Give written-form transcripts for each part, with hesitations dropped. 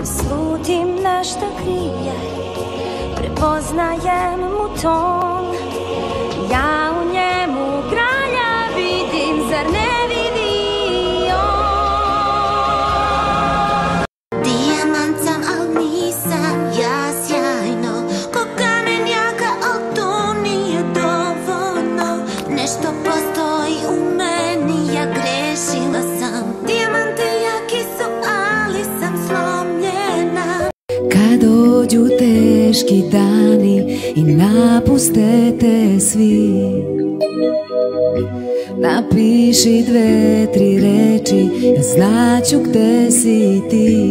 Slutim nešto krije, prepoznajem mu ton. Ja u njemu kralja vidim, zar ne vidi on? Dijamant sam, al nisam ja sjajno, ko kamenjaka, al to nije dovoljno. Nešto postoji u meni, ja grešila sam. Dijamante jaki su, ali sam slomljena. Kad dođu teški dani i napuste te svi, napiši 2-3 reči, ja znaću gde si ti.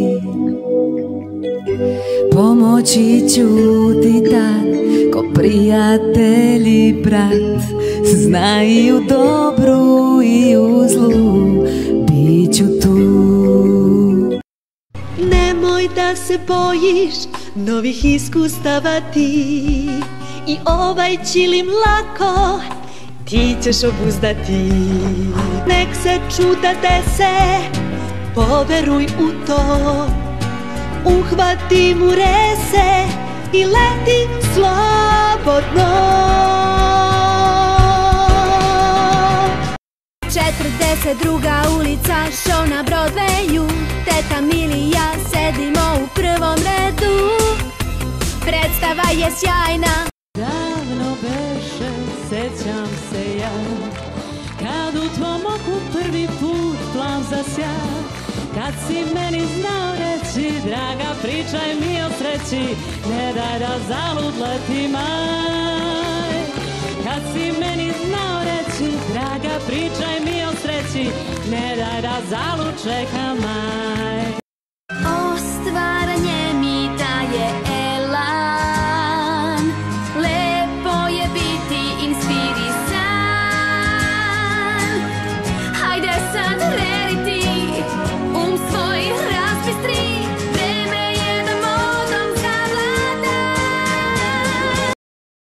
Pomoći ću ti tad, ko prijatelj i brat, znaju dobru i u zlu, bit ću tu. Nemoj da se bojiš novih iskustava ti, i ovaj čilim lako ti ćeš obuzdati. Nek se čuda dese, poveruj u to, uhvati mu rese i leti slobodno. 42. ulica, show na Broadwayu. Teta Mili i ja sedimo u prvom redu. Predstava je sjajna. Davno beše, sećam se ja, kad u tvom oku prvi put plav zasja. Kad si meni znao reći, draga pričaj mi o sreći, ne daj da zalud leti maj. Kad si meni znao reći, draga pričaj mi o sreći, ne daj da zalud čeka maj. Ostvaranje mi daje elan, lepo je biti inspirisan. Hajde sad veriti, svoj razbistri.